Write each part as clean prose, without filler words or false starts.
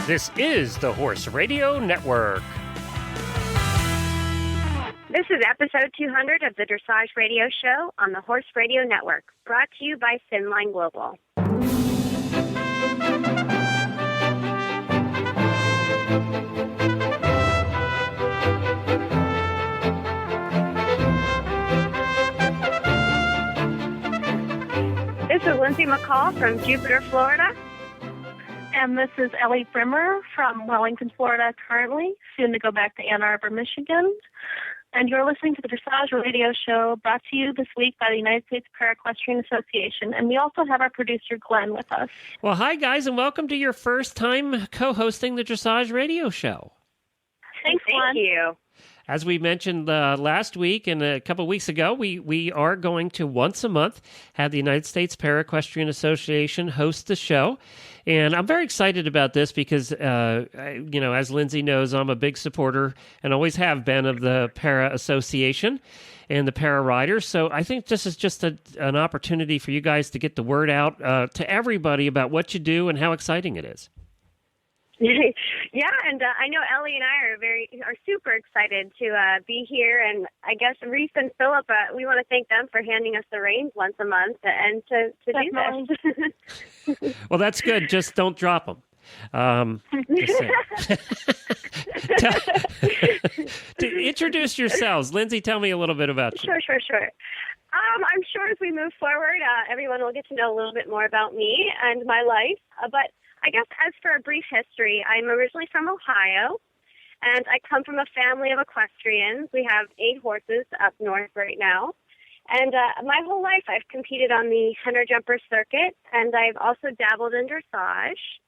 This is the Horse Radio Network. This is episode 200 of the Dressage Radio Show on the Horse Radio Network, brought to you by Finline Global. This is Lindsay McCall from Jupiter, Florida. And this is Ellie Brimmer from Wellington, Florida, currently, soon to go back to Ann Arbor, Michigan. And you're listening to the Dressage Radio Show, brought to you this week by the United States Para-Equestrian Association. And we also have our producer, Glenn, with us. Well, hi, guys, and welcome to your first time co-hosting the Dressage Radio Show. Thanks, Glenn. Thank you. As we mentioned last week and a couple of weeks ago, we are going to once a month have the United States Para-Equestrian Association host the show. And I'm very excited about this because, as Lindsay knows, I'm a big supporter and always have been of the Para Association and the Para Riders. So I think this is just an opportunity for you guys to get the word out to everybody about what you do and how exciting it is. Yeah, and I know Ellie and I are super excited to be here, and I guess Reese and Philip, we want to thank them for handing us the reins once a month and to do this. Well, that's good. Just don't drop them. Introduce yourselves. Lindsay, tell me a little bit about you. Sure. I'm sure as we move forward, everyone will get to know a little bit more about me and my life, but I guess as for a brief history, I'm originally from Ohio, and I come from a family of equestrians. We have 8 horses up north right now. And my whole life I've competed on the hunter jumper circuit, and I've also dabbled in dressage.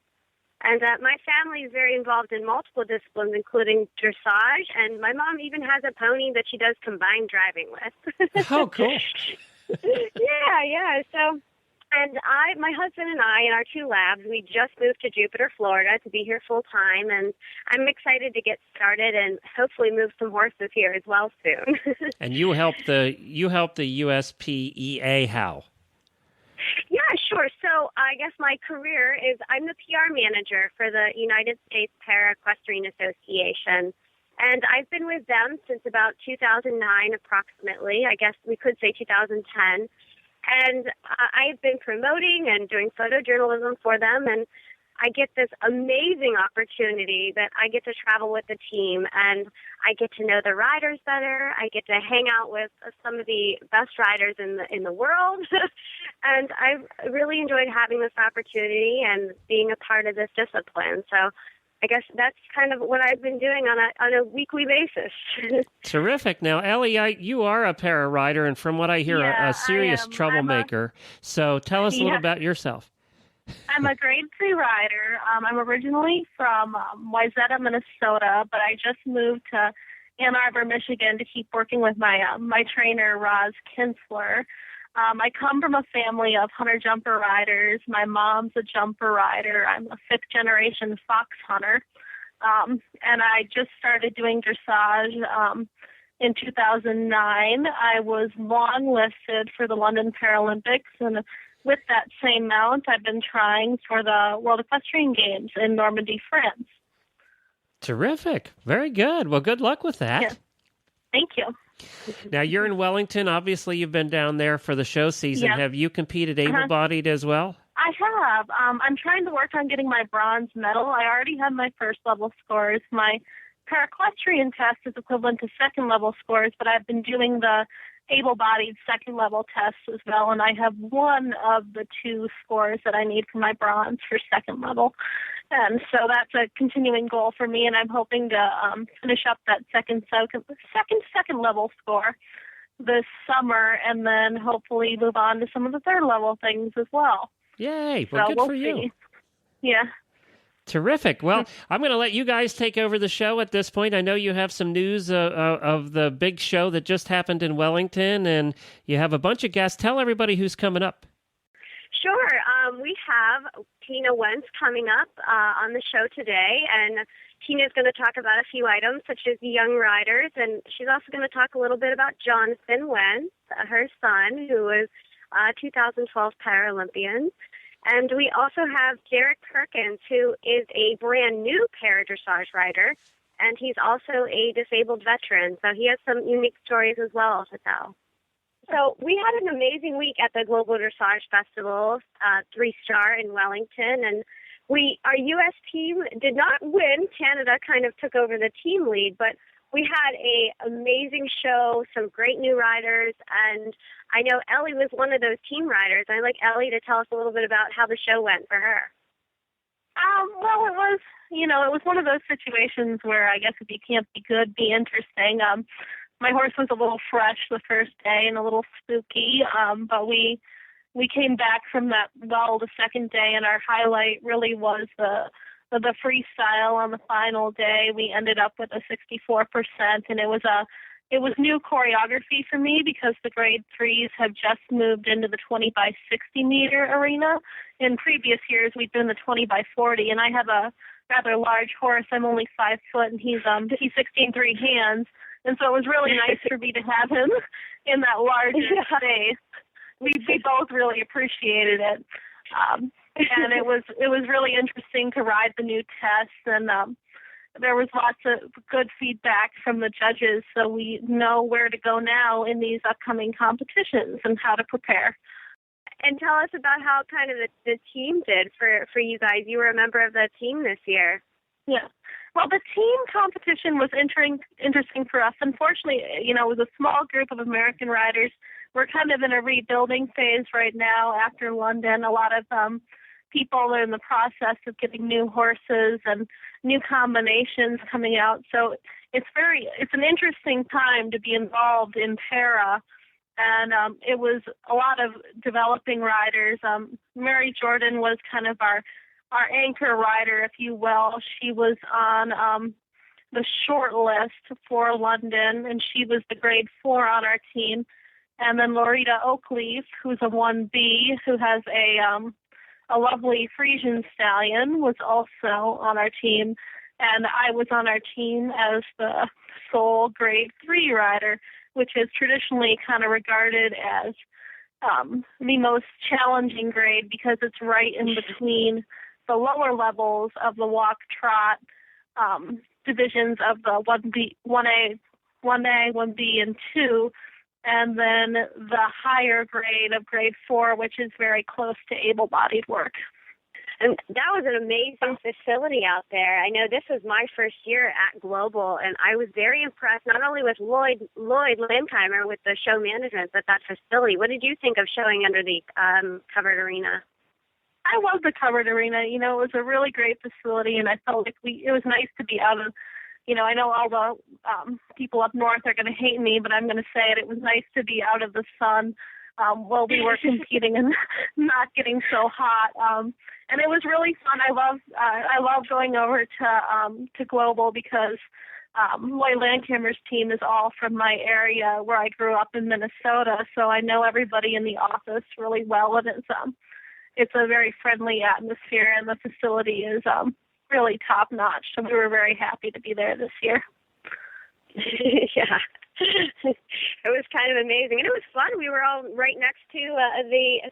And my family is very involved in multiple disciplines, including dressage, and my mom even has a pony that she does combined driving with. Oh, cool. Yeah. So... And my husband and I and our 2 labs, we just moved to Jupiter, Florida to be here full time, and I'm excited to get started and hopefully move some horses here as well soon. And you help the USPEA how? Yeah, sure. So I guess my career is I'm the PR manager for the United States Para-Equestrian Association. And I've been with them since about 2009 approximately. I guess we could say 2010. And I've been promoting and doing photojournalism for them, and I get this amazing opportunity that I get to travel with the team, and I get to know the riders better. I get to hang out with some of the best riders in the world, and I've really enjoyed having this opportunity and being a part of this discipline. So I guess that's kind of what I've been doing on a weekly basis. Terrific. Now, Ellie, you are a para rider, and from what I hear, a serious troublemaker. So tell us a little about yourself. I'm a grade 3 rider. I'm originally from Wayzata, Minnesota, but I just moved to Ann Arbor, Michigan to keep working with my trainer, Roz Kinsler. I come from a family of hunter jumper riders. My mom's a jumper rider. I'm a 5th-generation fox hunter. And I just started doing dressage in 2009. I was long-listed for the London Paralympics, and with that same mount, I've been trying for the World Equestrian Games in Normandy, France. Terrific. Very good. Well, good luck with that. Yeah. Thank you. Now, you're in Wellington. Obviously, you've been down there for the show season. Yep. Have you competed able-bodied as well? I have. I'm trying to work on getting my bronze medal. I already have my first-level scores. My para-equestrian test is equivalent to second-level scores, but I've been doing the able-bodied second-level tests as well, and I have one of the 2 scores that I need for my bronze for second level. And so that's a continuing goal for me, and I'm hoping to finish up that second level score this summer, and then hopefully move on to some of the third level things as well. Yay! Well, so good for you. See. Yeah. Terrific. Well, I'm going to let you guys take over the show at this point. I know you have some news of the big show that just happened in Wellington, and you have a bunch of guests. Tell everybody who's coming up. Sure. We have Tina Wentz coming up on the show today, and Tina's going to talk about a few items such as young riders, and she's also going to talk a little bit about Jonathan Wentz, her son, who was 2012 Paralympian. And we also have Derrick Perkins, who is a brand new para-dressage rider, and he's also a disabled veteran. So he has some unique stories as well to tell. So we had an amazing week at the Global Dressage Festival, 3-star in Wellington, and our U.S. team did not win. Canada kind of took over the team lead, but we had an amazing show, some great new riders, and I know Ellie was one of those team riders. I'd like Ellie to tell us a little bit about how the show went for her. Well, it was one of those situations where I guess if you can't be good, be interesting. My horse was a little fresh the first day and a little spooky, but we came back from that well the second day, and our highlight really was the freestyle on the final day. We ended up with a 64%, and it was new choreography for me because the grade 3s have just moved into the 20 by 60 meter arena. In previous years, we've been the 20 by 40, and I have a rather large horse. I'm only 5 foot, and he's 16 3 hands. And so it was really nice for me to have him in that larger space. We both really appreciated it. And it was really interesting to ride the new tests, and there was lots of good feedback from the judges, so we know where to go now in these upcoming competitions and how to prepare. And tell us about how kind of the team did for you guys. You were a member of the team this year. Yeah. Well, the team competition was interesting for us. Unfortunately, it was a small group of American riders. We're kind of in a rebuilding phase right now after London. A lot of people are in the process of getting new horses and new combinations coming out. So it's an interesting time to be involved in para. And it was a lot of developing riders. Mary Jordan was kind of our anchor rider, if you will. She was on the short list for London, and she was the grade 4 on our team. And then Loretta Oakleaf, who's a 1B, who has a lovely Frisian stallion, was also on our team. And I was on our team as the sole grade 3 rider, which is traditionally kind of regarded as the most challenging grade because it's right in between the lower levels of the walk-trot divisions of the 1A, 1B, and 2, and then the higher grade of grade 4, which is very close to able-bodied work. And that was an amazing facility out there. I know this was my first year at Global, and I was very impressed not only with Lloyd Landheimer with the show management, but that facility. What did you think of showing under the covered arena? I love the covered arena. It was a really great facility, and I felt like it was nice to be out of, I know all the people up north are going to hate me, but I'm going to say it. It was nice to be out of the sun while we were competing and not getting so hot. And it was really fun. I love going over to Global because Lloyd Landhammer's team is all from my area where I grew up in Minnesota, so I know everybody in the office really well, and it's a very friendly atmosphere, and the facility is really top-notch, so we were very happy to be there this year. Yeah. It was kind of amazing, and it was fun. We were all right next to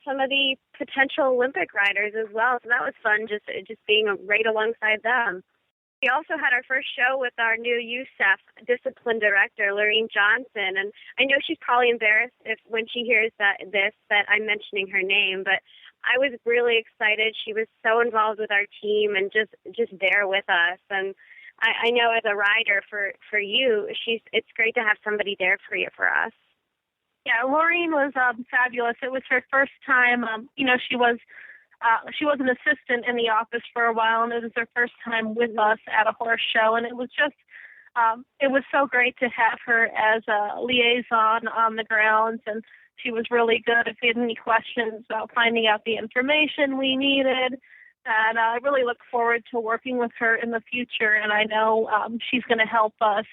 some of the potential Olympic riders as well, so that was fun, just being right alongside them. We also had our first show with our new USEF discipline director, Lorene Johnson, and I know she's probably embarrassed when she hears that I'm mentioning her name, but I was really excited. She was so involved with our team and just there with us. And I know as a rider for you, it's great to have somebody there for us. Yeah, Lorene was fabulous. It was her first time. She was an assistant in the office for a while, and it was her first time with us at a horse show. And it was just it was so great to have her as a liaison on the grounds, and she was really good if we had any questions about finding out the information we needed. And I really look forward to working with her in the future. And I know she's going to help us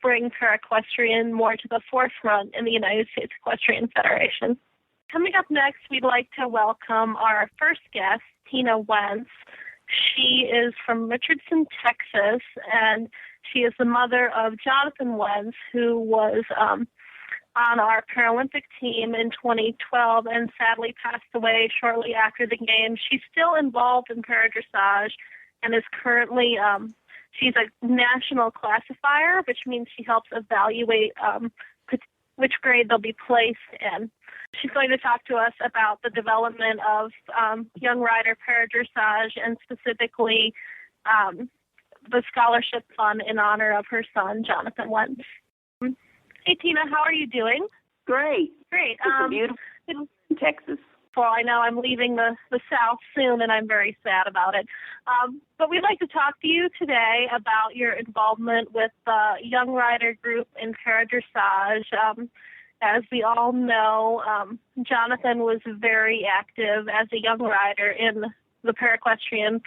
bring para-equestrian more to the forefront in the United States Equestrian Federation. Coming up next, we'd like to welcome our first guest, Tina Wentz. She is from Richardson, Texas, and she is the mother of Jonathan Wentz, who was on our Paralympic team in 2012 and sadly passed away shortly after the game. She's still involved in paradressage and is currently, she's a national classifier, which means she helps evaluate which grade they'll be placed in. She's going to talk to us about the development of young rider paradressage and specifically the scholarship fund in honor of her son, Jonathan Wentz. Hey, Tina, how are you doing? Great. Great. It's beautiful in Texas. Well, I know I'm leaving the South soon, and I'm very sad about it. But we'd like to talk to you today about your involvement with the Young Rider group in paradressage. As we all know, Jonathan was very active as a young rider in the paraequestrian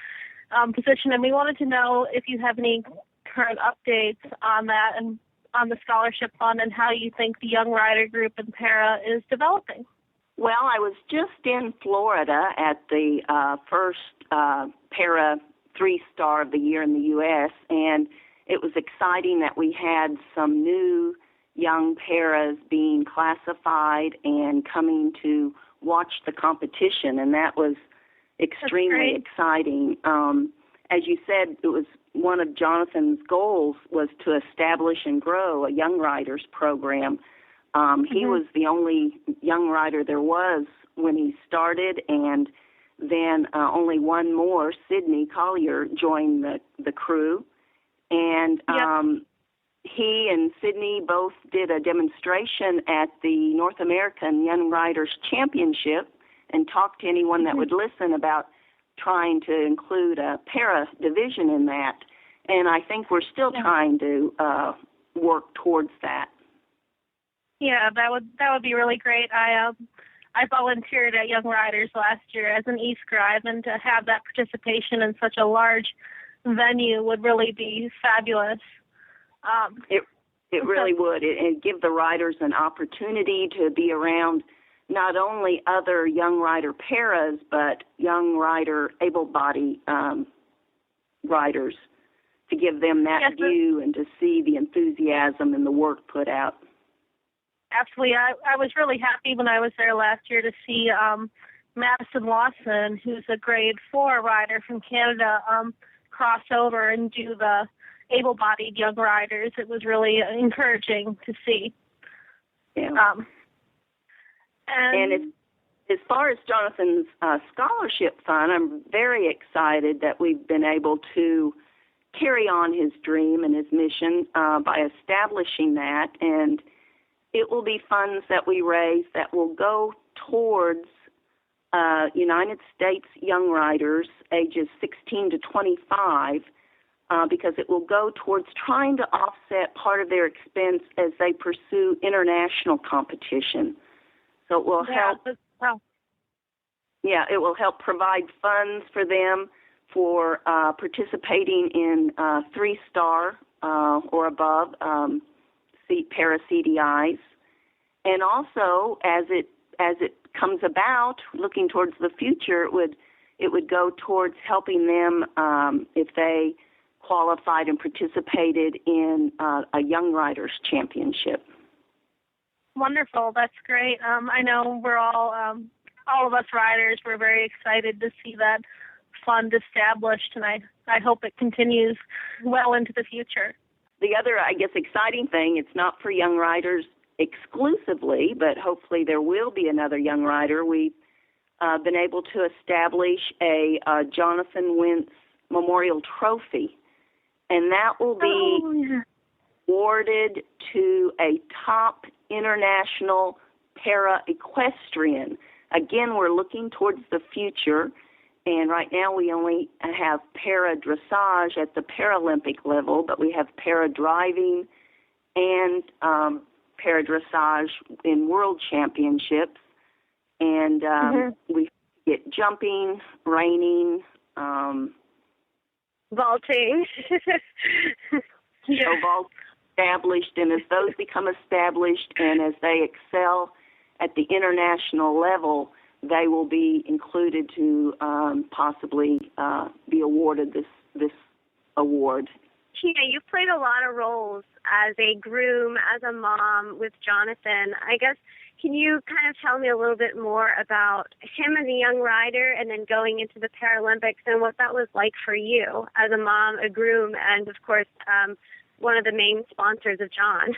position, and we wanted to know if you have any current updates on that and on the scholarship fund and how you think the Young Rider group in para is developing. Well, I was just in Florida at the first para 3-star of the year in the U.S., and it was exciting that we had some new young paras being classified and coming to watch the competition, and that was extremely exciting. As you said, it was one of Jonathan's goals was to establish and grow a young riders program. He was the only young rider there was when he started, and then only one more, Sydney Collier, joined the crew. And he and Sydney both did a demonstration at the North American Young Riders Championship and talked to anyone that would listen about trying to include a para division in that. And I think we're still trying to work towards that. Yeah, that would be really great. I volunteered at Young Riders last year as an e-scribe, and to have that participation in such a large venue would really be fabulous. It really would. It'd give the riders an opportunity to be around not only other young rider paras, but young rider able-bodied riders, to give them that view and to see the enthusiasm and the work put out. Absolutely. I was really happy when I was there last year to see Madison Lawson, who's a grade 4 rider from Canada, cross over and do the able-bodied young riders. It was really encouraging to see. Yeah. And as far as Jonathan's scholarship fund, I'm very excited that we've been able to carry on his dream and his mission by establishing that. And it will be funds that we raise that will go towards United States young riders ages 16 to 25 because it will go towards trying to offset part of their expense as they pursue international competition. So it will help. Yeah, it will help provide funds for them for participating in 3-star or above para CDIs, and also as it comes about, looking towards the future, it would go towards helping them if they qualified and participated in a Young Riders Championship. Wonderful. That's great. I know we're all of us riders, we're very excited to see that fund established, and I hope it continues well into the future. The other, I guess, exciting thing, it's not for young riders exclusively, but hopefully there will be another young rider. We've been able to establish a Jonathan Wentz Memorial Trophy, and that will be awarded to a top international para-equestrian. Again, we're looking towards the future, and right now we only have para-dressage at the Paralympic level, but we have para-driving and para-dressage in world championships, and we get jumping, reining, vaulting. So vault established, and as those become established and as they excel at the international level, they will be included to possibly be awarded this award. Tina, you've played a lot of roles as a groom, as a mom with Jonathan. I guess, can you kind of tell me a little bit more about him as a young rider and then going into the Paralympics and what that was like for you as a mom, a groom, and, of course, one of the main sponsors of John?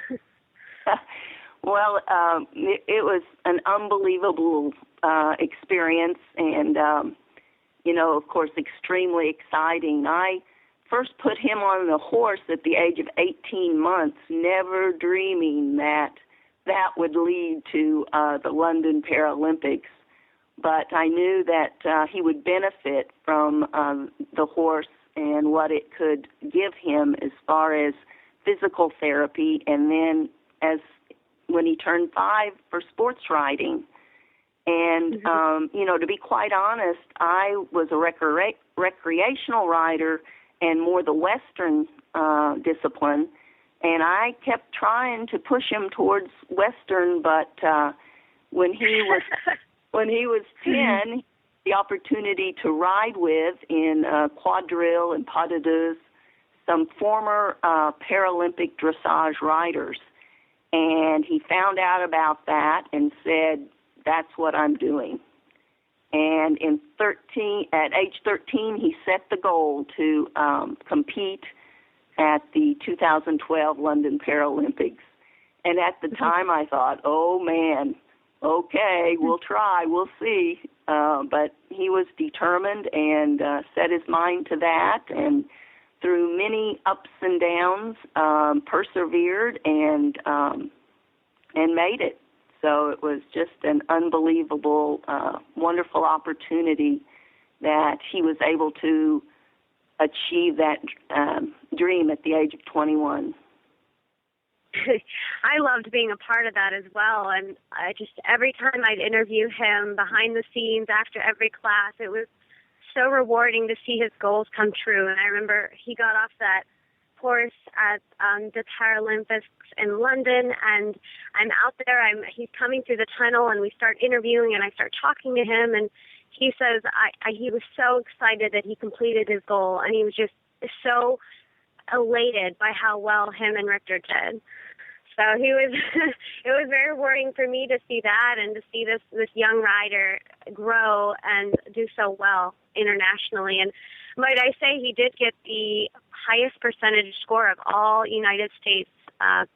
Well, it was an unbelievable experience and, of course, extremely exciting. I first put him on the horse at the age of 18 months, never dreaming that would lead to the London Paralympics. But I knew that he would benefit from the horse and what it could give him as far as physical therapy, and then when he turned 5 for sports riding. And, to be quite honest, I was a recreational rider and more the Western discipline, and I kept trying to push him towards Western, but when he was 10, the opportunity to ride with in quadrille and pas de deux some former Paralympic dressage riders, and he found out about that and said, "That's what I'm doing." And at age 13, he set the goal to compete at the 2012 London Paralympics. And at the time, I thought, oh, man, okay, we'll try, we'll see. But he was determined and set his mind to that, and through many ups and downs, persevered and made it. So it was just an unbelievable, wonderful opportunity that he was able to achieve that dream at the age of 21. I loved being a part of that as well, and every time I'd interview him behind the scenes after every class, it was so rewarding to see his goals come true. And I remember he got off that horse at the Paralympics in London, and I'm out there. He's coming through the tunnel, and we start interviewing, and I start talking to him, and he says he was so excited that he completed his goal, and he was just so elated by how well him and Richter did. So it was very rewarding for me to see that and to see this young rider grow and do so well internationally. And might I say, he did get the highest percentage score of all United States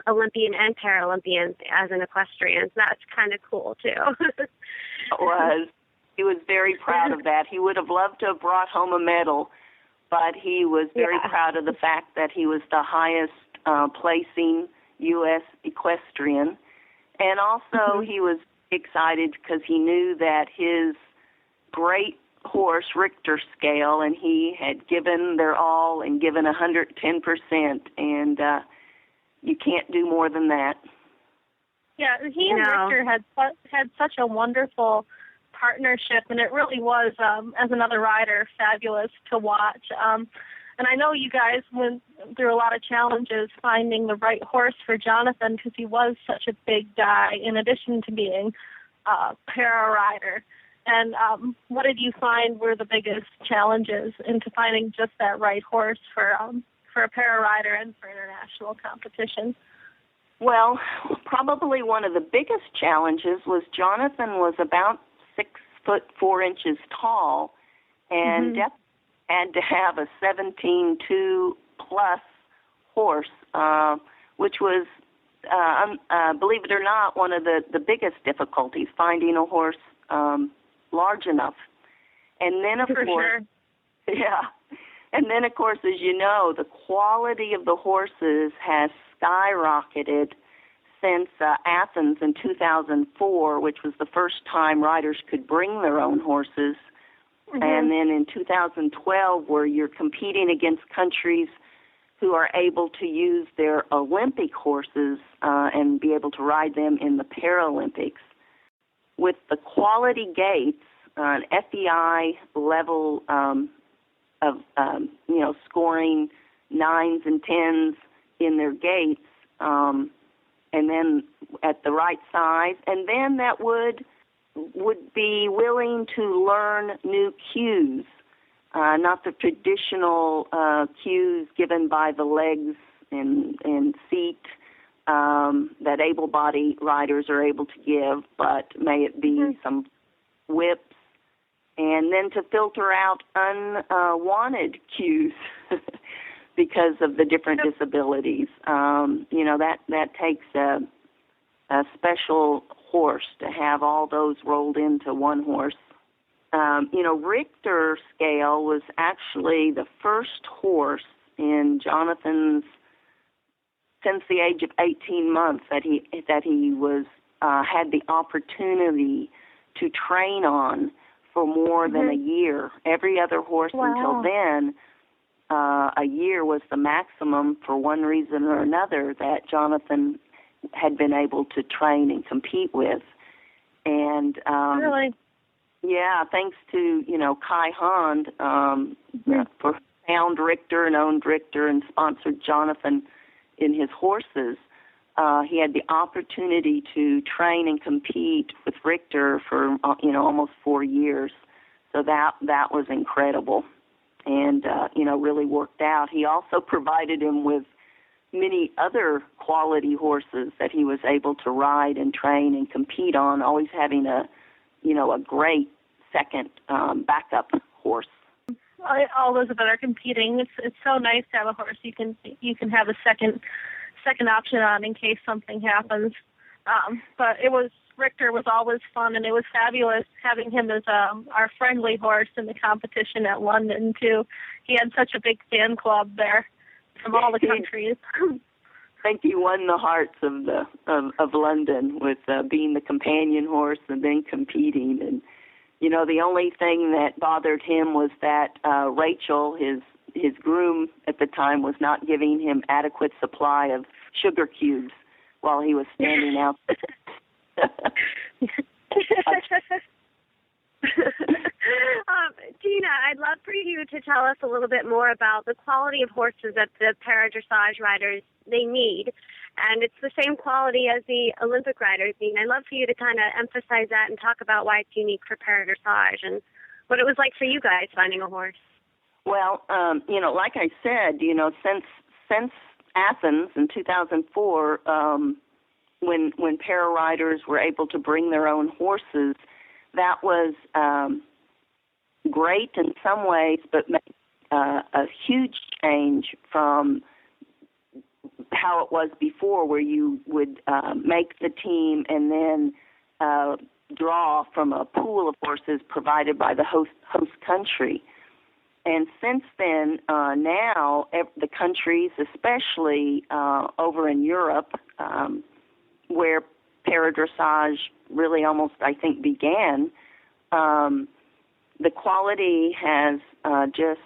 Olympian and Paralympians as an equestrian. So that's kind of cool, too. It was. He was very proud of that. He would have loved to have brought home a medal, but he was very proud of the fact that he was the highest placing U.S. equestrian. And also he was excited because he knew that his great horse, Richter Scale, and he had given their all and given 110%, and you can't do more than that. Yeah, he and Richter had such a wonderful partnership, and it really was, as another rider, fabulous to watch. And I know you guys went through a lot of challenges finding the right horse for Jonathan because he was such a big guy in addition to being a para rider. And what did you find were the biggest challenges into finding just that right horse for a para rider and for international competition? Well, probably one of the biggest challenges was Jonathan was about 6'4" tall, and had to have a 17.2 plus horse, which was, believe it or not, one of the biggest difficulties, finding a horse large enough. And then, of course, and then, of course, as you know, the quality of the horses has skyrocketed since Athens in 2004, which was the first time riders could bring their own horses. And then in 2012, where you're competing against countries who are able to use their Olympic horses and be able to ride them in the Paralympics. With the quality gaits, an FEI level of scoring 9s and 10s in their gaits, and then at the right size, and then that would be willing to learn new cues not the traditional cues given by the legs and seat that able-bodied riders are able to give, but may it be some whips, and then to filter out unwanted cues because of the different disabilities. That takes a special horse to have all those rolled into one horse. Richter scale was actually the first horse in Jonathan's, since the age of 18 months, that he was had the opportunity to train on for more than a year. Every other horse until then, a year was the maximum for one reason or another that Jonathan had been able to train and compete with. And really? Yeah, thanks to, Kai Hond, for found Richter and owned Richter and sponsored Jonathan in his horses. He had the opportunity to train and compete with Richter for, almost 4 years. So that was incredible and, really worked out. He also provided him with many other quality horses that he was able to ride and train and compete on, always having a great second backup horse. All those that are competing, it's so nice to have a horse you can have a second option on in case something happens. But Richter was always fun, and it was fabulous having him as our friendly horse in the competition at London too. He had such a big fan club there from all the countries. I think he won the hearts of London with being the companion horse and then competing. And the only thing that bothered him was that Rachel, his groom at the time, was not giving him adequate supply of sugar cubes while he was standing out. Tina, I'd love for you to tell us a little bit more about the quality of horses that the para-dressage riders they need. And it's the same quality as the Olympic riders need. I'd love for you to kind of emphasize that and talk about why it's unique for para-dressage and what it was like for you guys finding a horse. Well, like I said, since Athens in 2004, when para riders were able to bring their own horses, that was great in some ways, but made a huge change from how it was before, where you would make the team and then draw from a pool of horses provided by the host country. And since then, now the countries, especially over in Europe, where para-dressage really almost, I think, began, the quality has just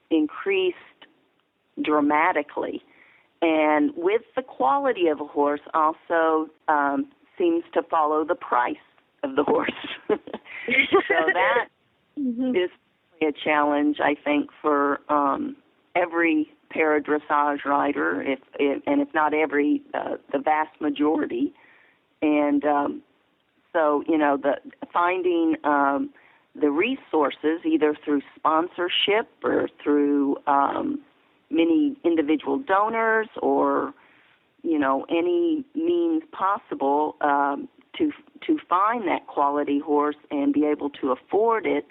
increased dramatically. And with the quality of a horse also seems to follow the price of the horse. So that is a challenge, I think, for every para-dressage rider, if not every, the vast majority. And so, finding the resources, either through sponsorship or through many individual donors or, any means possible to find that quality horse and be able to afford it,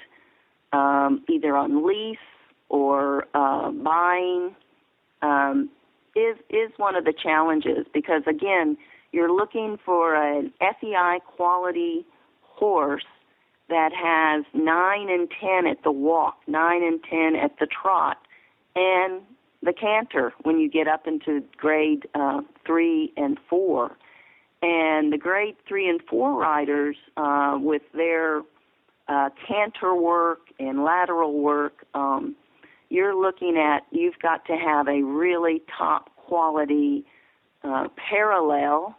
either on lease or buying, is one of the challenges, because, again, you're looking for an FEI quality horse that has 9 and 10 at the walk, 9 and 10 at the trot, and the canter when you get up into grade 3 and 4. And the grade 3 and 4 riders, with their canter work and lateral work, you've got to have a really top quality parallel,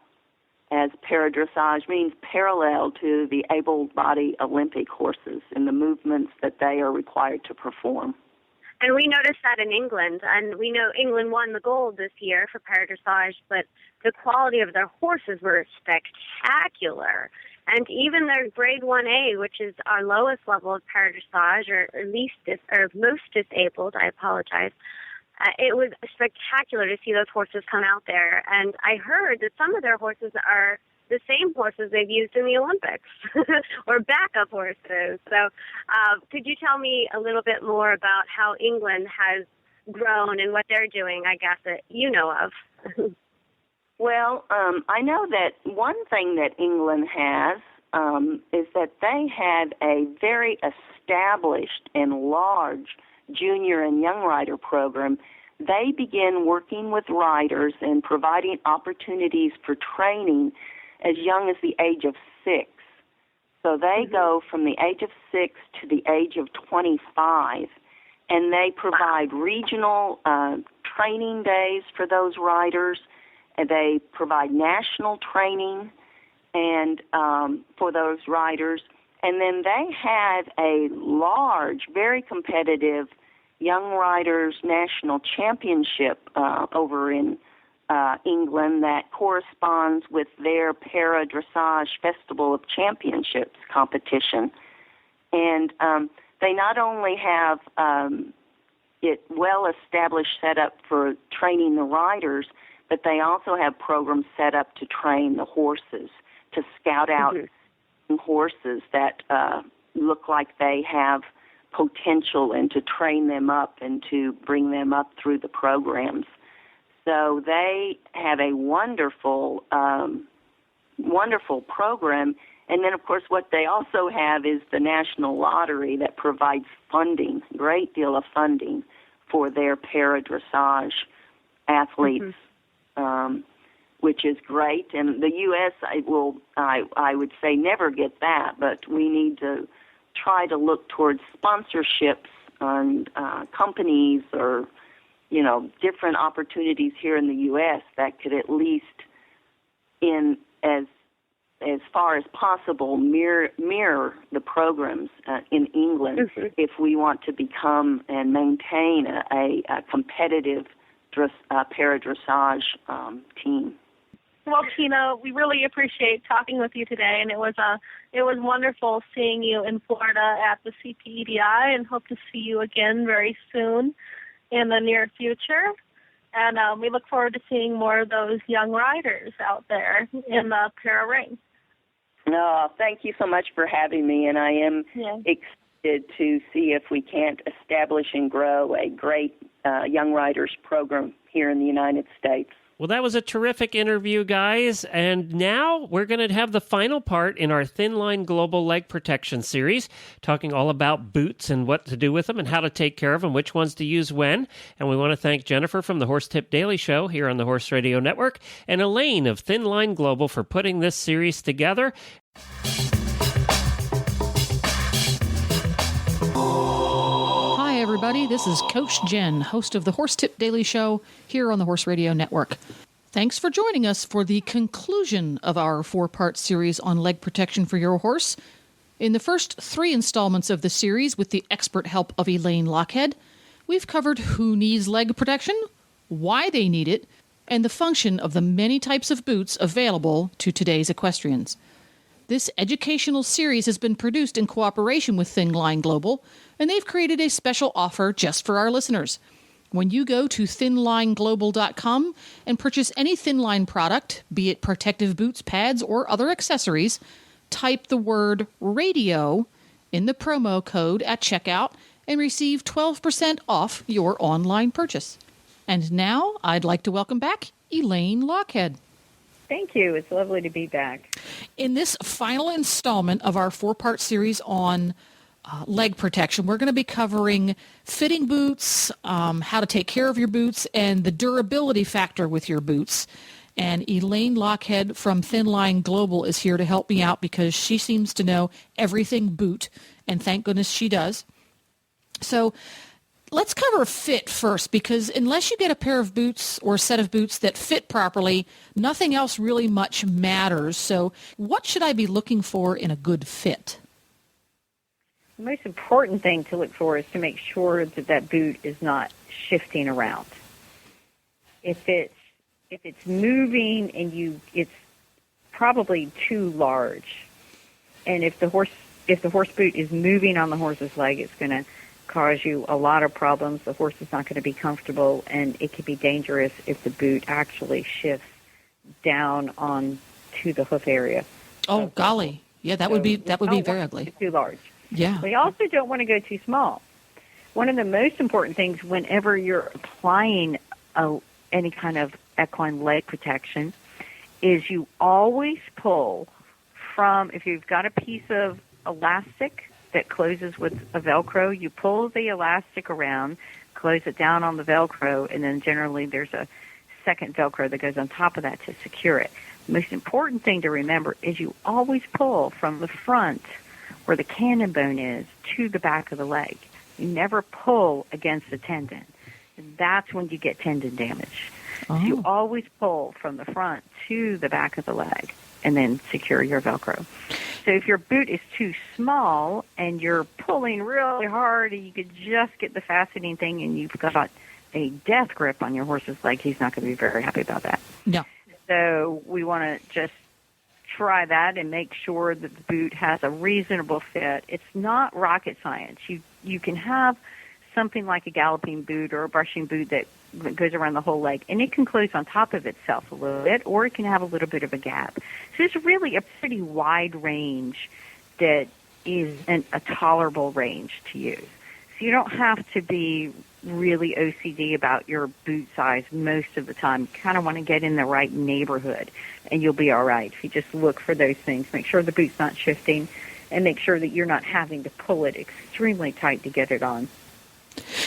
as para-dressage means parallel to the able-bodied Olympic horses in the movements that they are required to perform. And we noticed that in England, and we know England won the gold this year for para-dressage, but the quality of their horses were spectacular. And even their grade 1A, which is our lowest level of paradressage, or most disabled, I apologize, it was spectacular to see those horses come out there. And I heard that some of their horses are the same horses they've used in the Olympics or backup horses. So could you tell me a little bit more about how England has grown and what they're doing, I guess, that you know of? Well, I know that one thing that England has is that they had a very established and large junior and young rider program. They begin working with riders and providing opportunities for training as young as the age of 6. So they go from the age of 6 to the age of 25, and they provide regional training days for those riders. They provide national training and for those riders. And then they had a large, very competitive Young Riders National Championship over in England that corresponds with their Para-Dressage Festival of Championships competition. And they not only have it well-established set up for training the riders, but they also have programs set up to train the horses, to scout out horses that look like they have potential and to train them up and to bring them up through the programs. So they have a wonderful, wonderful program. And then, of course, what they also have is the National Lottery that provides funding, a great deal of funding for their para-dressage athletes, which is great. And the U.S., I would say, never get that, but we need to try to look towards sponsorships and companies or, you know, different opportunities here in the U.S. that could at least, in as far as possible, mirror the programs in England if we want to become and maintain a competitive para-dressage team. Well, Tina, we really appreciate talking with you today, and it was wonderful seeing you in Florida at the CPEDI, and hope to see you again very soon in the near future. And we look forward to seeing more of those young riders out there in the para ring. No, thank you so much for having me, and I am excited to see if we can't establish and grow a great young riders program here in the United States. Well, that was a terrific interview, guys. And now we're going to have the final part in our Thin Line Global Leg Protection series, talking all about boots and what to do with them and how to take care of them, which ones to use when. And we want to thank Jennifer from the Horse Tip Daily Show here on the Horse Radio Network and Elaine of Thin Line Global for putting this series together. Hi, everybody. This is Coach Jen, host of the Horse Tip Daily Show here on the Horse Radio Network. Thanks for joining us for the conclusion of our 4-part series on leg protection for your horse. In the first 3 installments of the series, with the expert help of Elaine Lockhead, we've covered who needs leg protection, why they need it, and the function of the many types of boots available to today's equestrians. This educational series has been produced in cooperation with Thin Line Global, and they've created a special offer just for our listeners. When you go to thinlineglobal.com and purchase any Thin Line product, be it protective boots, pads, or other accessories, type the word radio in the promo code at checkout and receive 12% off your online purchase. And now I'd like to welcome back Elaine Lockhead. Thank you. It's lovely to be back. In this final installment of our 4-part series on leg protection, we're going to be covering fitting boots, how to take care of your boots, and the durability factor with your boots. And Elaine Lockhead from Thin Line Global is here to help me out because she seems to know everything boot, and thank goodness she does. So let's cover fit first, because unless you get a pair of boots or a set of boots that fit properly, nothing else really much matters. So what should I be looking for in a good fit? The most important thing to look for is to make sure that that boot is not shifting around. If it's moving and it's probably too large. And if the horse boot is moving on the horse's leg, it's going to cause you a lot of problems. The horse is not going to be comfortable, and it can be dangerous if the boot actually shifts down on to the hoof area. Oh, golly. Yeah, that would be very ugly. Too large. Yeah. We also don't want to go too small. One of the most important things whenever you're applying any kind of equine leg protection is you always pull from, if you've got a piece of elastic that closes with a Velcro, you pull the elastic around, close it down on the Velcro, and then generally there's a second Velcro that goes on top of that to secure it. The most important thing to remember is you always pull from the front where the cannon bone is to the back of the leg. You never pull against the tendon. And that's when you get tendon damage. Oh. So you always pull from the front to the back of the leg and then secure your Velcro. So if your boot is too small and you're pulling really hard and you could just get the fastening thing and you've got a death grip on your horse's leg, he's not going to be very happy about that. No. So we want to just try that and make sure that the boot has a reasonable fit. It's not rocket science. You can have something like a galloping boot or a brushing boot that goes around the whole leg, and it can close on top of itself a little bit, or it can have a little bit of a gap. So it's really a pretty wide range that is a tolerable range to use. So you don't have to be really OCD about your boot size most of the time. You kind of want to get in the right neighborhood, and you'll be all right. If you just look for those things, make sure the boot's not shifting, and make sure that you're not having to pull it extremely tight to get it on.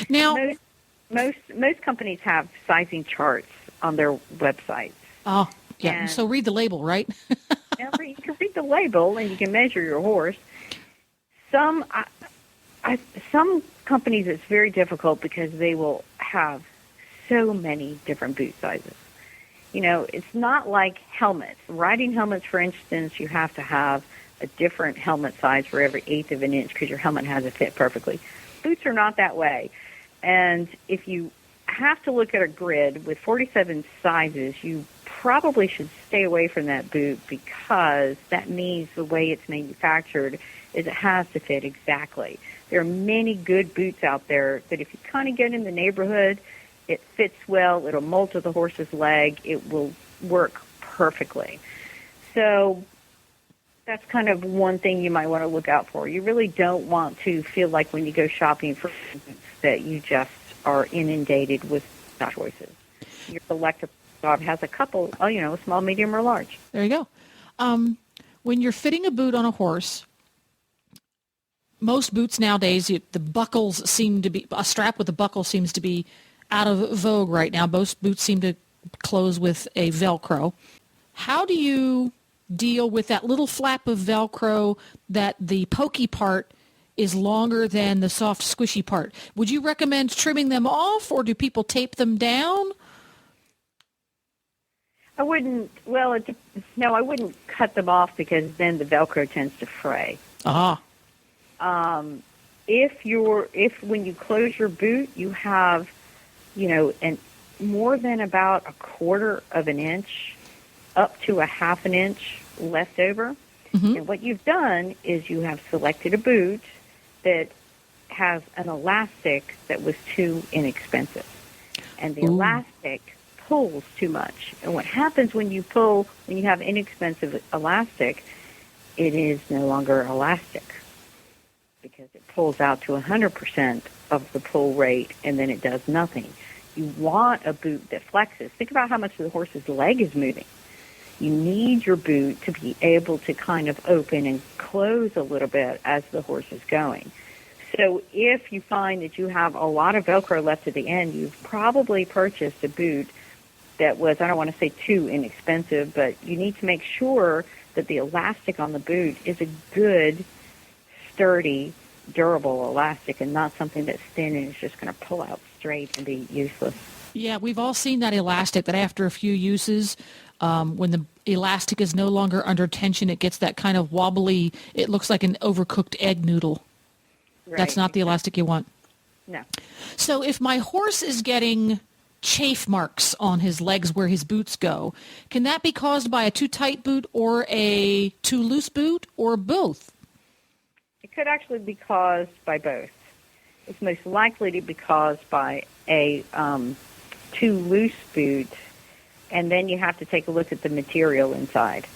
Now, most companies have sizing charts on their websites. Oh, yeah. And so read the label, right? you can read the label, and you can measure your horse. Some companies, it's very difficult because they will have so many different boot sizes. You know, it's not like helmets. Riding helmets, for instance, you have to have a different helmet size for every eighth of an inch because your helmet has to fit perfectly. Boots are not that way. And if you have to look at a grid with 47 sizes, you probably should stay away from that boot because that means the way it's manufactured is it has to fit exactly. There are many good boots out there that if you kind of get in the neighborhood, it fits well, it'll mold to the horse's leg, it will work perfectly. So that's kind of one thing you might want to look out for. You really don't want to feel like when you go shopping for boots that you just are inundated with choices. Your selective job has a couple, small, medium, or large. There you go. When you're fitting a boot on a horse, most boots nowadays, the buckles seem to be, a strap with a buckle seems to be out of vogue right now. Most boots seem to close with a Velcro. How do you deal with that little flap of Velcro that the pokey part is longer than the soft, squishy part? Would you recommend trimming them off, or do people tape them down? I wouldn't cut them off because then the Velcro tends to fray. Ah. If when you close your boot, you have, more than about a quarter of an inch up to a half an inch left over. Mm-hmm. And what you've done is you have selected a boot that has an elastic that was too inexpensive. And the elastic pulls too much. And what happens when you have inexpensive elastic, it is no longer elastic because it pulls out to 100% of the pull rate, and then it does nothing. You want a boot that flexes. Think about how much the horse's leg is moving. You need your boot to be able to kind of open and close a little bit as the horse is going. So if you find that you have a lot of Velcro left at the end, you've probably purchased a boot that was, I don't want to say too inexpensive, but you need to make sure that the elastic on the boot is a good, sturdy, durable elastic and not something that's thin and is just going to pull out straight and be useless. Yeah, we've all seen that elastic that after a few uses, when the elastic is no longer under tension, it gets that kind of wobbly, it looks like an overcooked egg noodle. Right. That's not the elastic you want. No. So if my horse is getting chafe marks on his legs where his boots go, can that be caused by a too tight boot or a too loose boot or both? It could actually be caused by both. It's most likely to be caused by a too loose boot, and then you have to take a look at the material inside.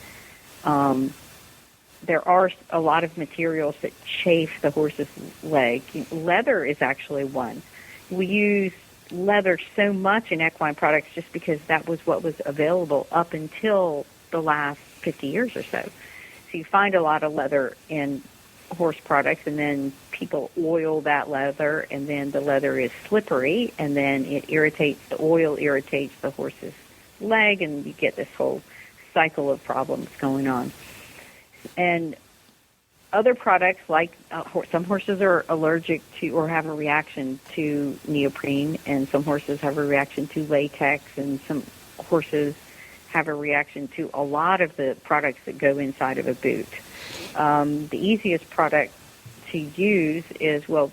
There are a lot of materials that chafe the horse's leg. Leather is actually one. We use leather so much in equine products just because that was what was available up until the last 50 years or so. So you find a lot of leather in horse products, and then people oil that leather, and then the leather is slippery, and then the oil irritates the horse's leg, and you get this whole cycle of problems going on. And other products, like some horses are allergic to or have a reaction to neoprene, and some horses have a reaction to latex, and some horses have a reaction to a lot of the products that go inside of a boot. The easiest product to use is, well,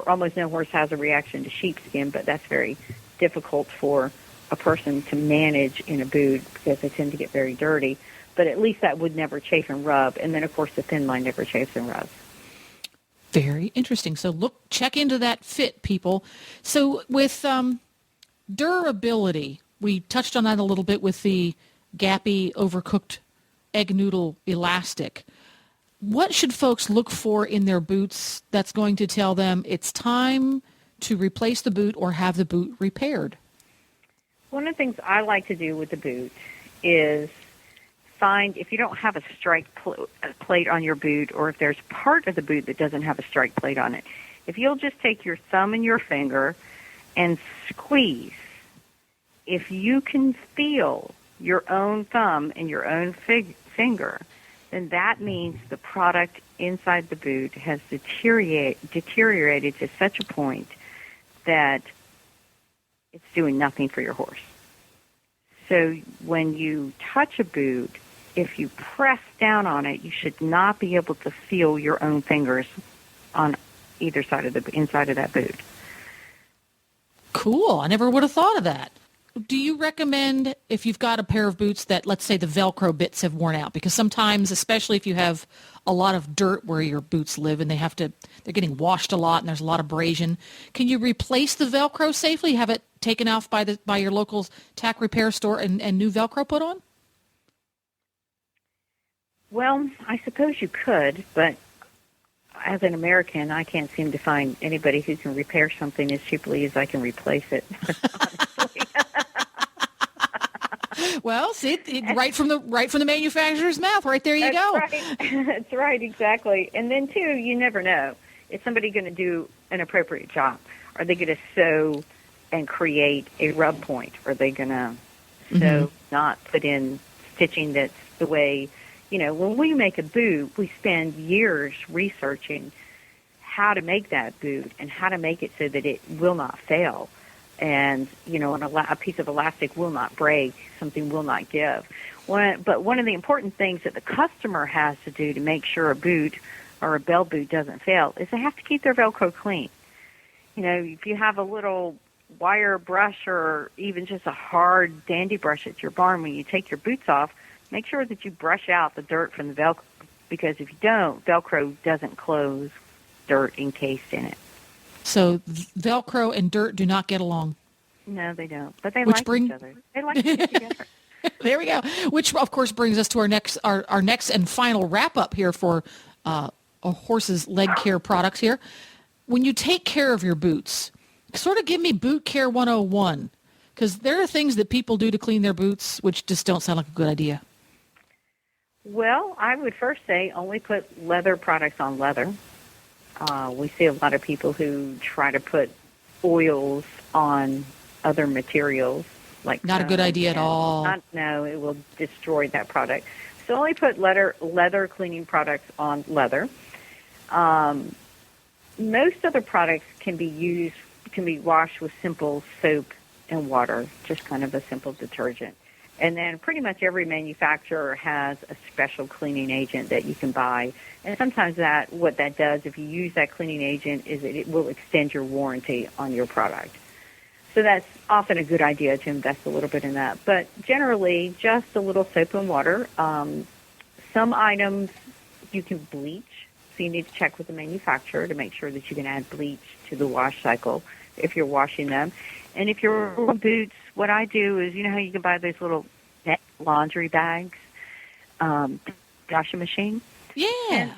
almost no horse has a reaction to sheepskin, but that's very difficult for a person to manage in a boot because they tend to get very dirty. But at least that would never chafe and rub. And then, of course, the thin line never chafes and rubs. Very interesting. So check into that fit, people. So with durability, we touched on that a little bit with the gappy, overcooked egg noodle elastic. What should folks look for in their boots that's going to tell them it's time to replace the boot or have the boot repaired? One of the things I like to do with the boot is find, if you don't have a strike plate on your boot, or if there's part of the boot that doesn't have a strike plate on it, if you'll just take your thumb and your finger and squeeze, if you can feel your own thumb and your own finger, then that means the product inside the boot has deteriorated to such a point that it's doing nothing for your horse. So when you touch a boot, if you press down on it, you should not be able to feel your own fingers on either side of the inside of that boot. Cool. I never would have thought of that. Do you recommend, if you've got a pair of boots that, let's say, the Velcro bits have worn out? Because sometimes, especially if you have a lot of dirt where your boots live and they're getting washed a lot and there's a lot of abrasion, can you replace the Velcro safely, have it taken off by your local tack repair store and new Velcro put on? Well, I suppose you could, but as an American, I can't seem to find anybody who can repair something as cheaply as I can replace it. Well, see, right from the manufacturer's mouth, right there you go. Right. That's right, exactly. And then, too, you never know. Is somebody going to do an appropriate job? Are they going to sew and create a rub point? Are they going to sew, not put in stitching that's the way, when we make a boot, we spend years researching how to make that boot and how to make it so that it will not fail. And, a piece of elastic will not break, something will not give. But one of the important things that the customer has to do to make sure a boot or a bell boot doesn't fail is they have to keep their Velcro clean. If you have a little wire brush or even just a hard dandy brush at your barn, when you take your boots off, make sure that you brush out the dirt from the Velcro, because if you don't, Velcro doesn't close, dirt encased in it. So Velcro and dirt do not get along. No, they don't. But they like each other. They like to get together. There we go. Which, of course, brings us to our next and final wrap-up here for a horse's leg care products here. When you take care of your boots, sort of give me boot care 101, because there are things that people do to clean their boots which just don't sound like a good idea. Well, I would first say only put leather products on leather. We see a lot of people who try to put oils on other materials. Not a good idea at all. No, it will destroy that product. So only put leather cleaning products on leather. Most other products can be washed with simple soap and water, just kind of a simple detergent. And then pretty much every manufacturer has a special cleaning agent that you can buy. And sometimes what that does, if you use that cleaning agent, is it will extend your warranty on your product. So that's often a good idea to invest a little bit in that. But generally, just a little soap and water. Some items you can bleach. So you need to check with the manufacturer to make sure that you can add bleach to the wash cycle if you're washing them. And if you're wearing boots, what I do is, you know how you can buy those little net laundry bags, washing machine? Yeah. And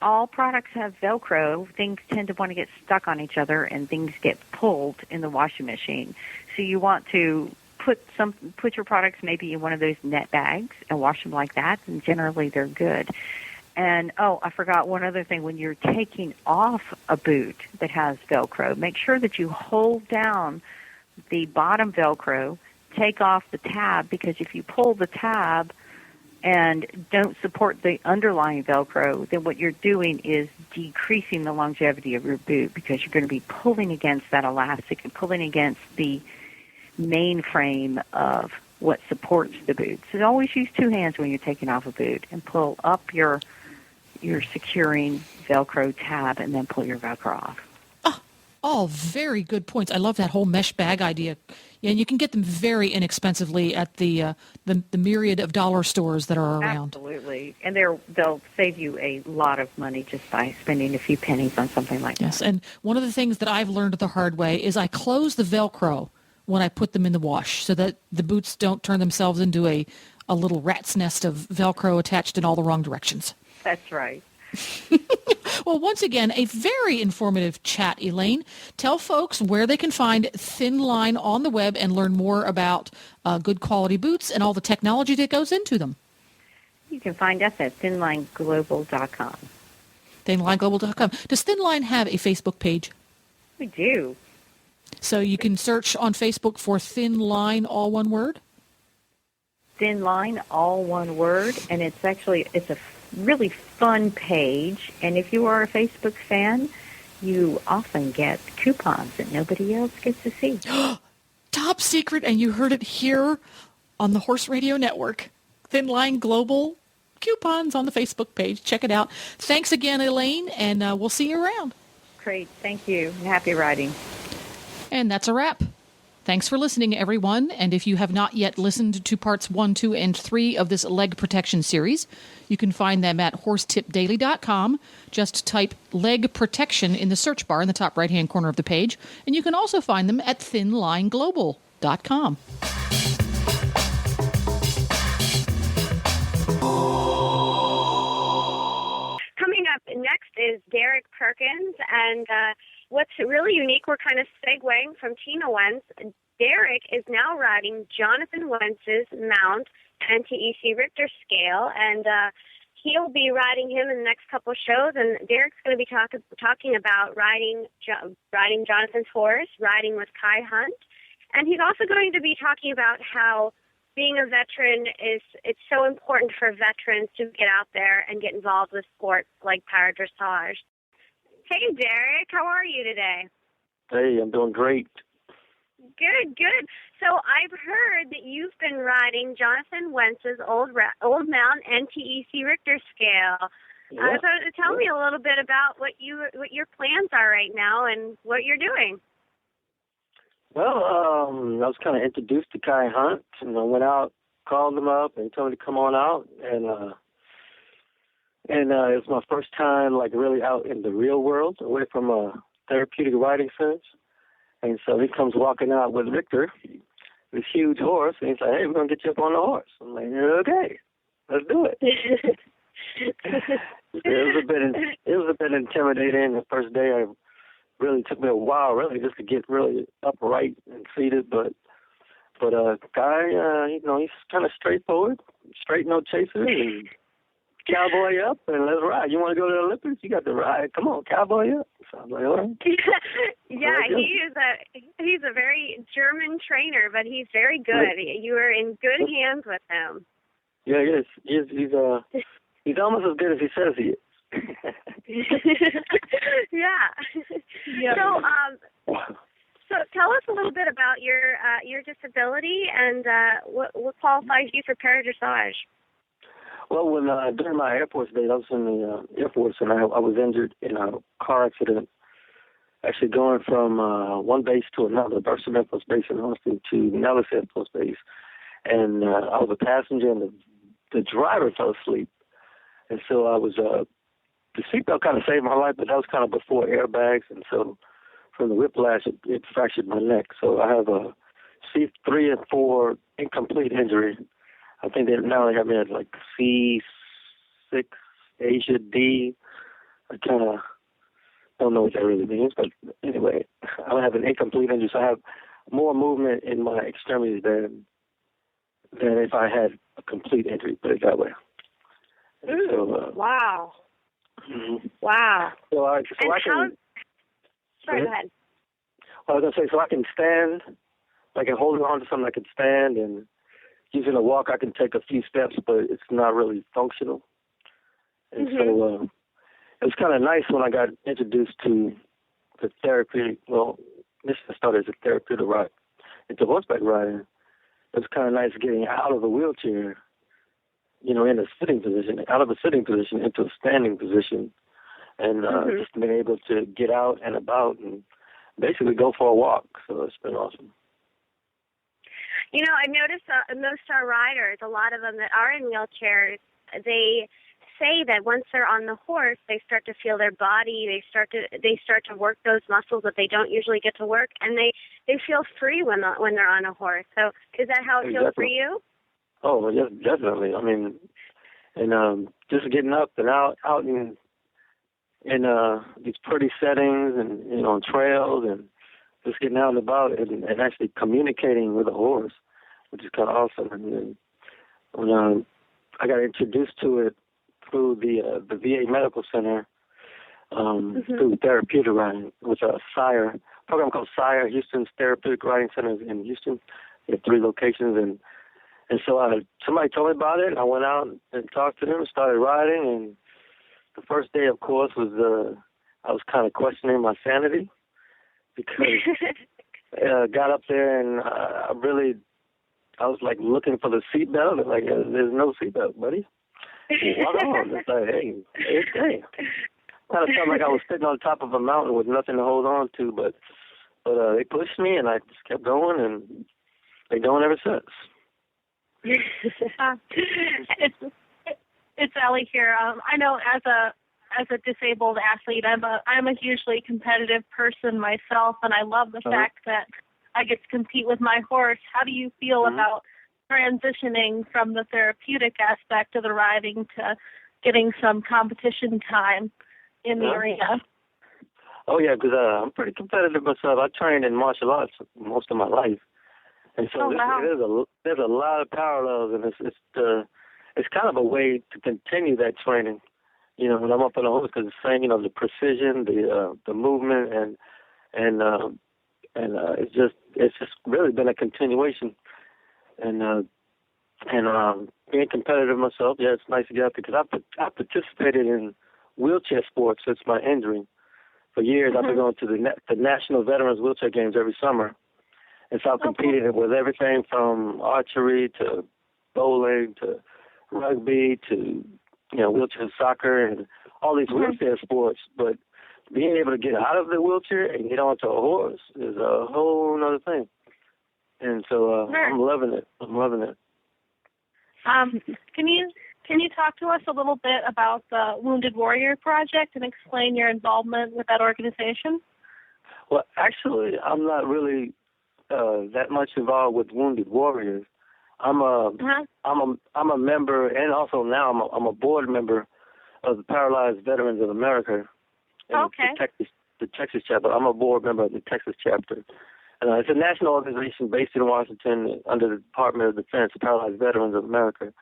all products have Velcro. Things tend to want to get stuck on each other, and things get pulled in the washing machine. So you want to put your products maybe in one of those net bags and wash them like that, and generally they're good. And, I forgot one other thing. When you're taking off a boot that has Velcro, make sure that you hold down the bottom Velcro, take off the tab, because if you pull the tab and don't support the underlying Velcro, then what you're doing is decreasing the longevity of your boot, because you're going to be pulling against that elastic and pulling against the main frame of what supports the boot. So always use two hands when you're taking off a boot and pull up your securing Velcro tab and then pull your Velcro off. All very good points. I love that whole mesh bag idea. Yeah, and you can get them very inexpensively at the myriad of dollar stores that are around. Absolutely. And they'll save you a lot of money just by spending a few pennies on something like that. Yes, and one of the things that I've learned the hard way is I close the Velcro when I put them in the wash so that the boots don't turn themselves into a little rat's nest of Velcro attached in all the wrong directions. That's right. Well, once again, a very informative chat, Elaine. Tell folks where they can find Thin Line on the web and learn more about good quality boots and all the technology that goes into them. You can find us at thinlineglobal.com. Thinlineglobal.com. Does Thin Line have a Facebook page? We do. So you can search on Facebook for Thin Line, all one word? Thin Line, all one word, and it's a really fun page, and if you are a Facebook fan, you often get coupons that nobody else gets to see. Top secret, and you heard it here on the Horse Radio Network. Thin Line Global coupons on the Facebook page. Check it out. Thanks again, Elaine, and we'll see you around. Great. Thank you. Happy riding. And that's a wrap. Thanks for listening, everyone. And if you have not yet listened to parts 1, 2, and 3 of this leg protection series, you can find them at horsetipdaily.com. Just type leg protection in the search bar in the top right-hand corner of the page. And you can also find them at thinlineglobal.com. Coming up next is Derrick Perkins, and what's really unique, we're kind of segueing from Tina Wentz. Derrick is now riding Jonathan Wentz's mount NTEC Richter scale, and he'll be riding him in the next couple of shows. And Derrick's going to be talking about riding Jonathan's horse, riding with Kai Hunt, and he's also going to be talking about how being a veteran it's so important for veterans to get out there and get involved with sports like para dressage. Hey, Derrick, how are you today? Hey, I'm doing great. Good. So I've heard that you've been riding Jonathan Wentz's old mount NTEC Richter scale. Yeah. So tell me a little bit about what your plans are right now and what you're doing. Well, I was kind of introduced to Kai Hunt, and I went out, called him up, and he told me to come on out, and it was my first time, like, really out in the real world, away from a therapeutic riding sense. And so he comes walking out with Richter, this huge horse, and he's like, "Hey, we're going to get you up on the horse." I'm like, "Okay, let's do it." It was a bit intimidating the first day. I really took me a while, really, just to get really upright and seated. But Guy, he's kind of straightforward, straight no chaser, and cowboy up, and let's ride. You want to go to the Olympics? You got to ride. Come on, cowboy up. So I'm like, all right. Yeah, he's a very German trainer, but he's very good. You are in good hands with him. Yeah, he is. He's almost as good as he says he is. Yeah. So tell us a little bit about your disability and what qualifies you for para dressage. Well, when during my Air Force days, I was in the Air Force, and I was injured in a car accident, actually going from one base to another, Burson Air Force Base in Austin to Nellis Air Force Base. And I was a passenger, and the driver fell asleep. And so I was the seatbelt kind of saved my life, but that was kind of before airbags, and so from the whiplash, it fractured my neck. So I have a C3 and 4 incomplete injury. I think now they have me at like C6 Asia D. I kind of don't know what that really means, but anyway, I have an incomplete injury, so I have more movement in my extremities than if I had a complete injury, put it that way. Ooh, so, wow. Mm-hmm. Wow. So I Sorry, can. Go ahead. Well, I was going to say, so I can stand, like holding on to something, I can stand, and using a walk, I can take a few steps, but it's not really functional. And so it was kind of nice when I got introduced to the therapeutic, well, this started as a therapeutic ride into horseback riding. It was kind of nice getting out of the wheelchair, in a sitting position, out of a sitting position into a standing position, and just being able to get out and about and basically go for a walk. So it's been awesome. I've noticed most of our riders, a lot of them that are in wheelchairs, they say that once they're on the horse, they start to feel their body. They start to work those muscles that they don't usually get to work, and they feel free when they're on a horse. So is that how it feels for you? Oh, yes, definitely. I mean, and just getting up and out in these pretty settings and on trails and just getting out and about and actually communicating with a horse, which is kind of awesome. And then when I got introduced to it through the VA Medical Center, through therapeutic riding with a program called SIRE, Houston's Therapeutic Riding Center in Houston. We have 3 locations, and so somebody told me about it, and I went out and talked to them and started riding, and the first day, of course, was I was kind of questioning my sanity because I got up there and I was like looking for the seatbelt, and like, there's no seatbelt, buddy. Walk on. It's like, hey, it's okay. Kind of felt like I was sitting on top of a mountain with nothing to hold on to, but they pushed me, and I just kept going, and they're going ever since. It's Ellie here. I know as a disabled athlete, I'm a hugely competitive person myself, and I love the fact that I get to compete with my horse. How do you feel about transitioning from the therapeutic aspect of the riding to getting some competition time in the arena? Oh yeah, because I'm pretty competitive myself. I trained in martial arts most of my life, and so there's a lot of parallels, and it's kind of a way to continue that training. When I'm up on the horse, because it's saying, the precision, the movement, and it's just really been a continuation. And being competitive myself, yeah, it's nice to get out there because I participated in wheelchair sports since my injury. For years, I've been going to the National Veterans Wheelchair Games every summer, and so I've competed with everything from archery to bowling to rugby to wheelchair soccer and all these wheelchair sports. But being able to get out of the wheelchair and get onto a horse is a whole other thing. And so I'm loving it. Can you talk to us a little bit about the Wounded Warrior Project and explain your involvement with that organization? Well, actually, I'm not really that much involved with Wounded Warriors. I'm a member, and also now I'm a board member of the Paralyzed Veterans of America. The Texas chapter. I'm a board member of the Texas chapter. It's a national organization based in Washington under the Department of Defense, Paralyzed Veterans of America,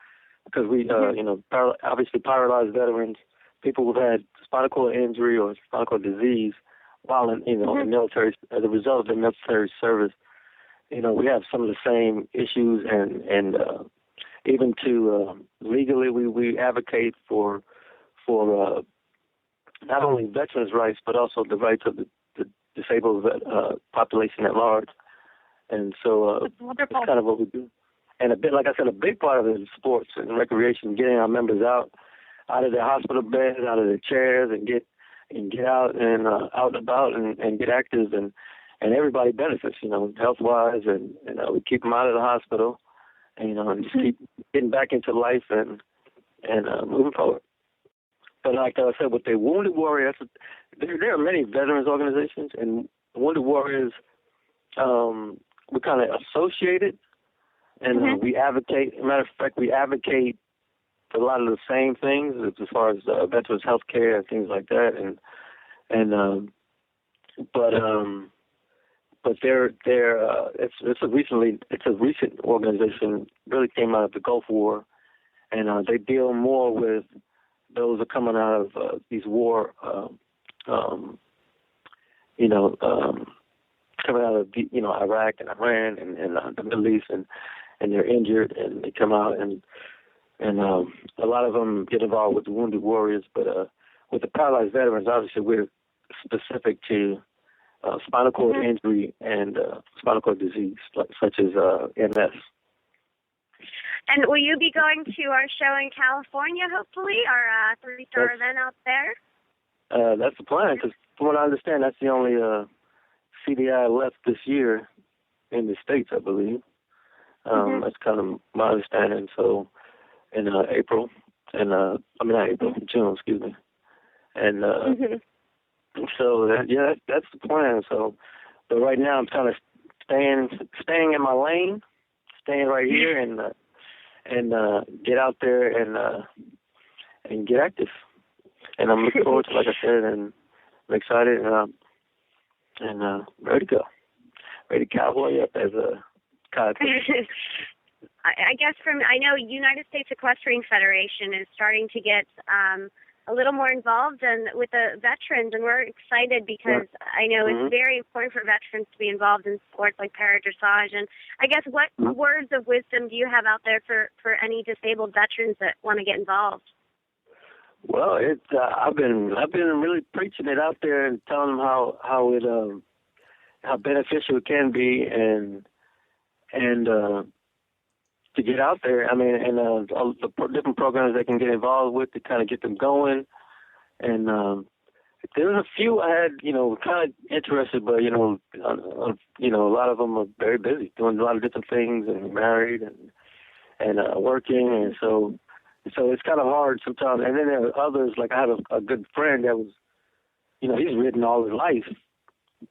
because we, obviously paralyzed veterans, people who've had spinal cord injury or spinal cord disease while in military, as a result of their military service. We have some of the same issues, and even to legally, we advocate for not only veterans' rights but also the rights of the disabled population at large. And so that's kind of what we do. And a big part of it is sports and recreation, getting our members out of their hospital beds, out of their chairs, and get out and out and about and get active, and everybody benefits, health-wise, and we keep them out of the hospital, and just keep getting back into life and moving forward. but like I said, with the Wounded Warriors, there are many veterans organizations, and Wounded Warriors, we're kind of associated, and we advocate. Matter of fact, we advocate for a lot of the same things as far as veterans health care and things like that, but it's a recent organization, really came out of the Gulf War, and they deal more with those that are coming out of these war, coming out of Iraq and Iran and the Middle East, and they're injured and they come out and a lot of them get involved with the Wounded Warriors, but with the paralyzed veterans, obviously we're specific to spinal cord injury and spinal cord disease, such as MS. And will you be going to our show in California, hopefully, our 3-star event out there? That's the plan, because from what I understand, that's the only CDI left this year in the States, I believe. That's kind of my understanding. So in April, and not April, June, excuse me. And so that's the plan. So, but right now I'm kind of staying in my lane, staying right here, and get out there and get active. And I'm looking forward to, like I said, and I'm excited and ready to go, ready to cowboy up as a kayak. I guess I know United States Equestrian Federation is starting to get a little more involved with the veterans, and we're excited because I know it's very important for veterans to be involved in sports like para-dressage. And I guess what words of wisdom do you have out there for any disabled veterans that want to get involved? Well, I've been really preaching it out there and telling them how beneficial it can be and to get out there. I mean, and the different programs they can get involved with to kind of get them going. And there was a few I had, kind of interested, but a lot of them are very busy doing a lot of different things and married and working, and so it's kind of hard sometimes. And then there are others, like I have a good friend that was, he's ridden all his life,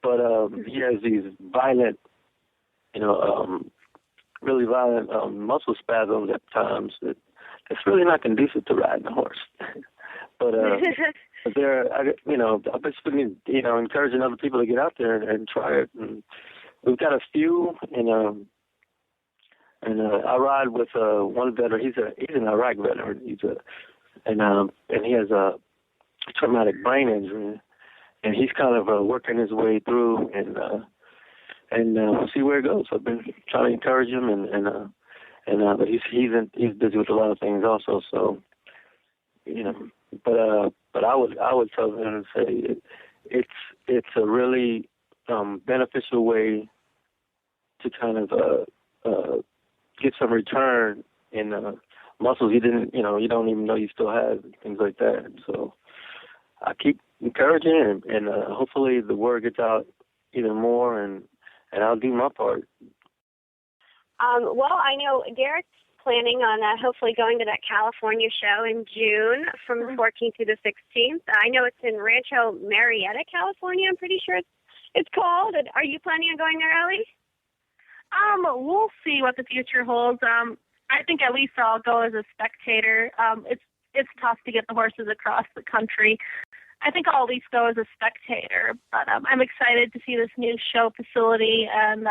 but he has these violent, really violent muscle spasms at times that's really not conducive to riding a horse. But I've been encouraging other people to get out there and try it. And we've got a few, and I ride with one veteran. He's an Iraq veteran. And he has a traumatic brain injury, and he's kind of working his way through and we'll see where it goes. I've been trying to encourage him, but he's busy with a lot of things also. So, but I would tell them and say it's a really beneficial way to kind of get some return in muscles you don't even know you still have, and things like that. And so I keep encouraging, and hopefully the word gets out even more, and I'll do my part. Well, I know Derrick's planning on hopefully going to that California show in June from the 14th through the 16th. I know it's in Rancho Marietta, California. I'm pretty sure it's called. Are you planning on going there, Ellie? We'll see what the future holds. I think at least I'll go as a spectator. It's tough to get the horses across the country. I think I'll at least go as a spectator, but I'm excited to see this new show facility, and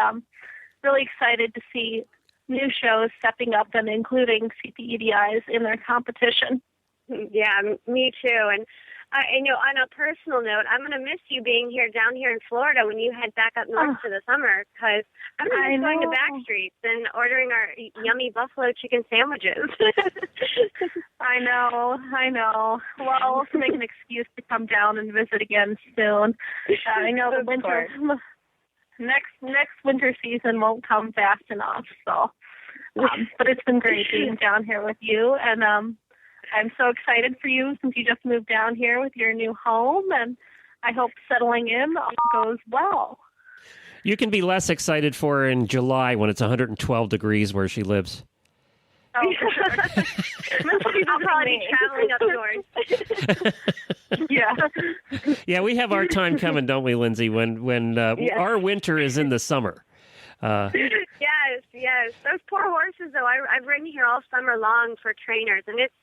really excited to see new shows stepping up and including CPEDIs in their competition. Yeah, me too. And I know on a personal note, I'm going to miss you being down here in Florida when you head back up north for the summer, because I'm going to miss going to Backstreets and ordering our yummy buffalo chicken sandwiches. I know. Well, I'll also make an excuse to come down and visit again soon. I know the winter, next winter season won't come fast enough. So, but it's been great being down here with you, and I'm so excited for you since you just moved down here with your new home, and I hope settling in all goes well. You can be less excited for her in July when it's 112 degrees where she lives. Oh, for sure. I'll probably be traveling up north. Yeah. Yeah, we have our time coming, don't we, Lindsay, when Yes. our winter is in the summer. Yes. Those poor horses, though. I've ridden here all summer long for trainers, and it's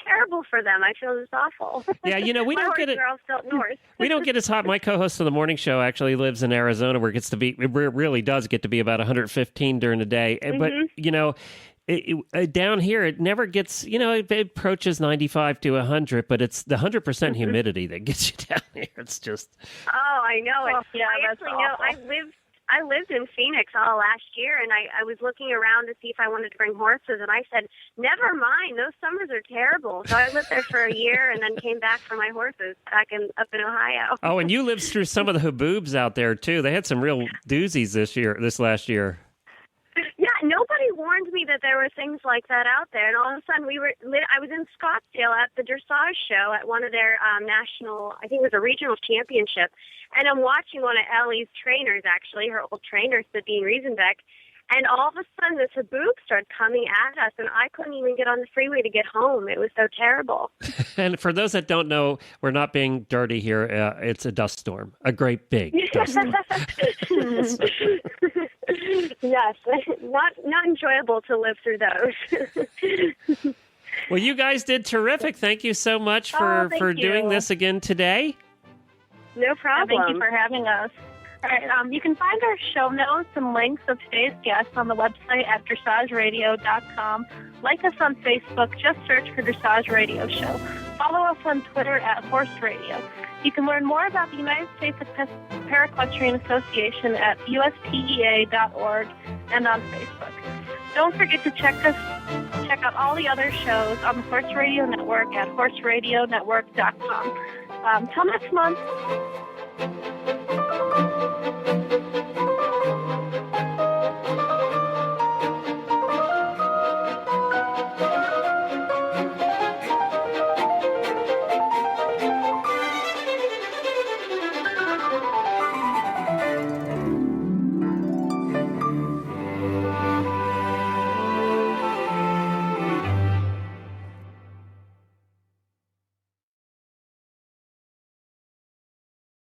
terrible for them. I feel it's awful. Yeah, we don't get it. Are all still up north. We don't get as hot. My co-host of the morning show actually lives in Arizona, where it really does get to be about 115 during the day. Mm-hmm. But down here, it never gets, it approaches 95 to 100, but it's the 100% humidity that gets you down here. It's just. Oh, I know it. Yeah, I actually know. I lived in Phoenix all last year, and I was looking around to see if I wanted to bring horses, and I said, never mind, those summers are terrible. So I lived there for a year and then came back for my horses up in Ohio. Oh, and you lived through some of the haboobs out there, too. They had some real doozies this last year. Yeah, nobody warned me that there were things like that out there, and all of a sudden I was in Scottsdale at the Dressage show at one of their national, I think it was a regional championship, and I'm watching one of Ellie's trainers, actually, her old trainer, Sabine Riesenbeck, and all of a sudden this haboob started coming at us, and I couldn't even get on the freeway to get home. It was so terrible. And for those that don't know, we're not being dirty here. It's a dust storm, a great big dust storm. Yes, not enjoyable to live through those. Well, you guys did terrific. Thank you so much for doing this again today. No problem. Thank you for having us. All right, you can find our show notes and links of today's guests on the website at dressageradio.com. Like us on Facebook, just search for Dressage Radio Show. Follow us on Twitter at Horse Radio. You can learn more about the United States Paraequestrian Association at uspea.org and on Facebook. Don't forget to check out all the other shows on the Horse Radio Network at horseradionetwork.com. Till next month.